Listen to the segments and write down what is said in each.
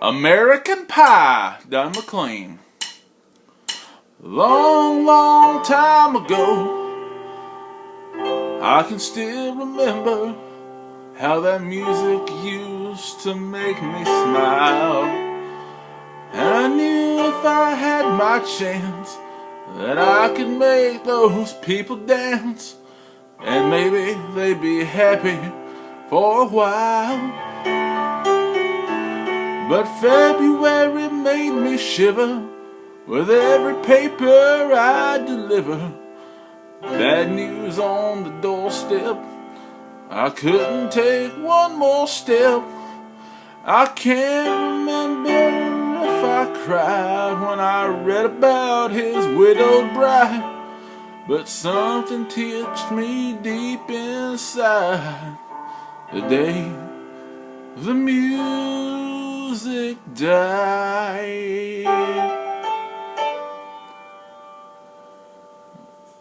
American Pie, Don McLean. Long, long time ago, I can still remember how that music used to make me smile. And I knew if I had my chance that I could make those people dance, and maybe they'd be happy for a while. But February made me shiver with every paper I deliver. Bad news on the doorstep, I couldn't take one more step. I can't remember if I cried when I read about his widowed bride, but something touched me deep inside the day the music died.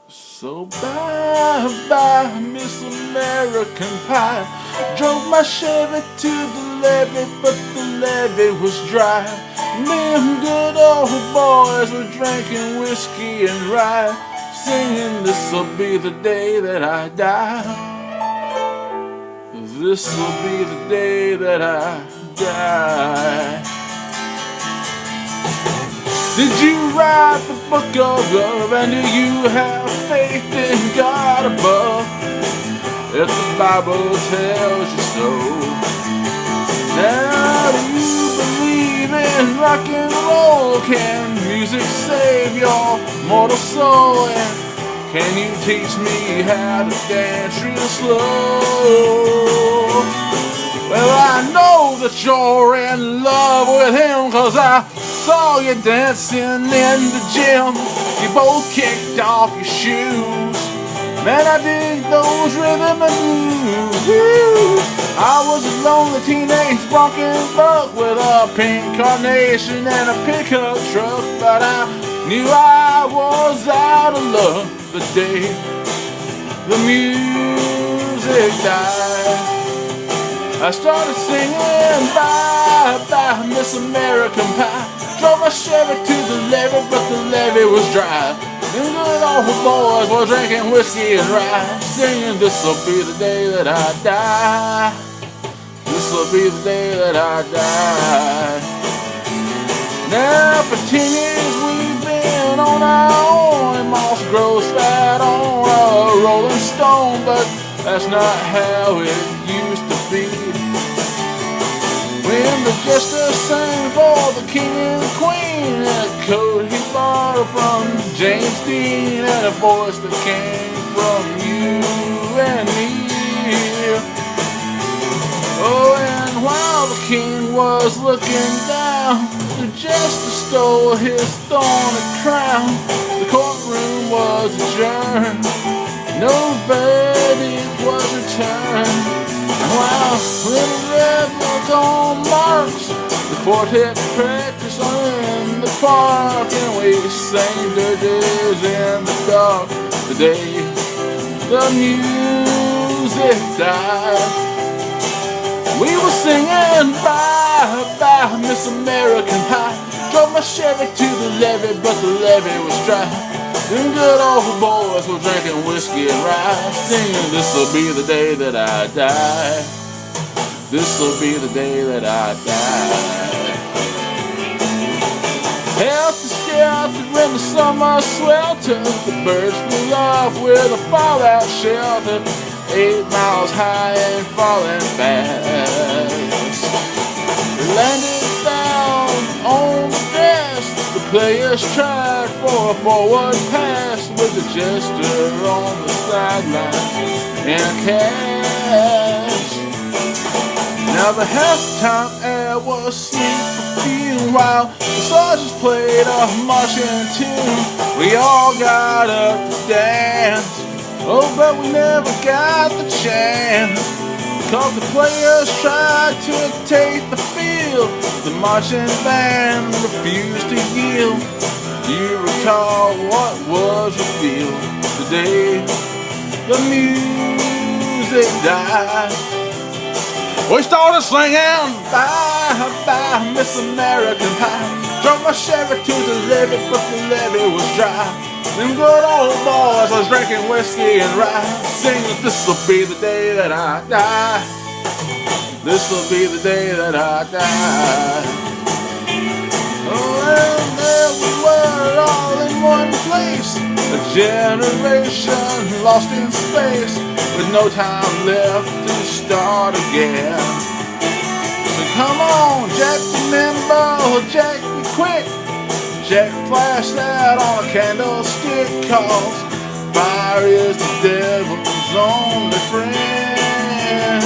So bye-bye, Miss American Pie. Drove my Chevy to the levee, but the levee was dry. Them good old boys were drinking whiskey and rye, singing, "This'll be the day that I die. This'll be the day that I die." Did you write the book of love, and do you have faith in God above? If the Bible tells you so. Now do you believe in rock and roll? Can music save your mortal soul? And can you teach me how to dance real slow? Well, I know that you're in love with him, 'cause I saw you dancing in the gym. You both kicked off your shoes. Man, I dig those rhythm and blues. I was a lonely teenage bronking buck with a pink carnation and a pickup truck, but I knew I was out of luck the day the music died. I started singing bye-bye, Miss American Pie. Drove my Chevy to the levee, but the levee was dry. Them good old boys were drinking whiskey and rye, singing, "This'll be the day that I die. This'll be the day that I die." Now for 10 years we've been on our own, and moss grows fat on a rolling stone, but that's not how it used to be. When the jester sang for the king and the queen, and a coat he borrowed from James Dean, and a voice that came from you and me. Oh, and while the king was looking down, the jester stole his thorny crown. The courtroom was adjourned, no verdict was returned. And while little red was on marks, the quartet practiced in the park, and we sang dirges in the dark the day the music died. We were singing bye-bye, Miss American Pie. Drove my Chevy to the levee, but the levee was dry. Them good old boys were drinking whiskey and rye, singing, "This'll be the day that I die. This'll be the day that I die." Helter skelter in the summer swelter, the birds flew off with a fallout shelter, 8 miles high and falling fast. They landed down on the grass. The players tried for a forward pass, with the jester on the sideline in a cast. Now the halftime air was sweet perfume, while the soldiers played a marching tune. We all got up to dance, oh, but we never got the chance, 'cause the players tried to take the field. The marching band refused to yield. Do you recall what was revealed the day the music died? We started singing bye-bye, by Miss American Pie. Drove my Chevy to the levee, but the levee was dry. Them good old boys was drinking whiskey and rye, singing, this'll be the day that I die. This'll be the day that I die. Oh, and there we were all in one place, a generation lost in space, with no time left to start again. So come on, Jack, be nimble, Jack, be quick. Jack, flash that on a candlestick, 'cause fire is the devil's only friend.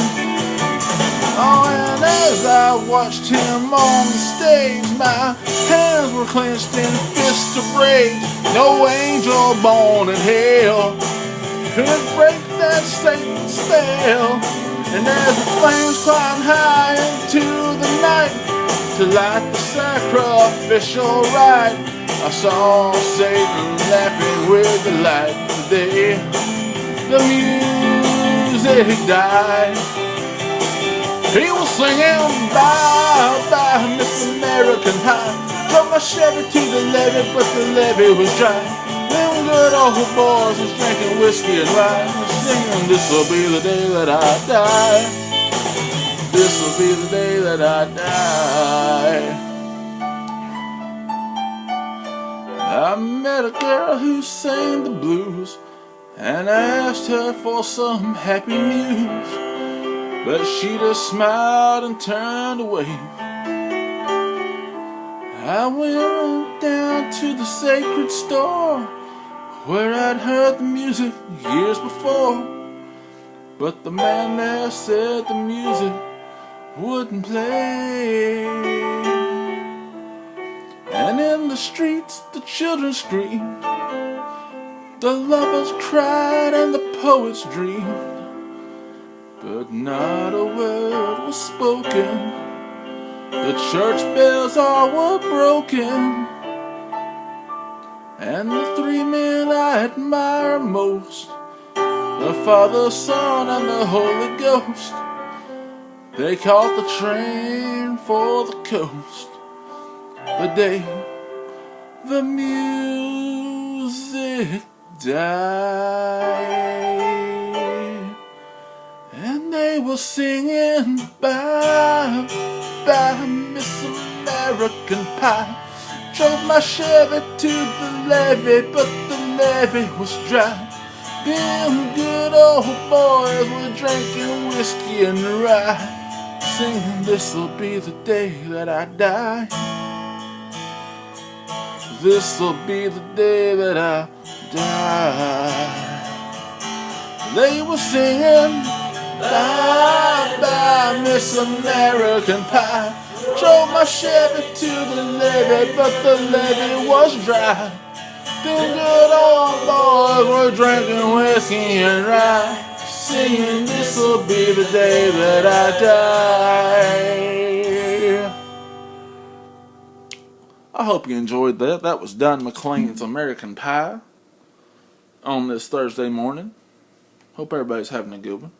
Oh, and as I watched him on the stage, my hands were clenched in fists of rage. No angel born in hell could break that Satan's spell. And as the flames climbed high into the night to light the sacrificial rite, I saw Satan laughing with the light. Today the music died. He was singing bye bye Miss American Pie. Drove my Chevy to the levee, but the levee was dry. Them good old boys was drinking whiskey and rye, singing, this'll be the day that I die. This'll be the day that I die. I met a girl who sang the blues, and I asked her for some happy news, but she just smiled and turned away. I went down to the sacred store where I'd heard the music years before, but the man there said the music wouldn't play. And in the streets the children screamed, the lovers cried, and the poets dreamed, but not a word was spoken. The church bells all were broken, and the three men I admire most, the Father, Son, and the Holy Ghost, they caught the train for the coast the day the music died. And they were singing bye bye Miss American Pie. Drove my Chevy to the levee, but the levee was dry. Them good old boys were drinking whiskey and rye, singing, this'll be the day that I die. This'll be the day that I die. They were singing bye bye Miss American Pie. Drove my Chevy to the levee, but the levee was dry. Them good old boys were drinking whiskey and rye, singing, this'll be the day that I die. I hope you enjoyed that. That was Don McLean's American Pie on this Thursday morning. Hope everybody's having a good one.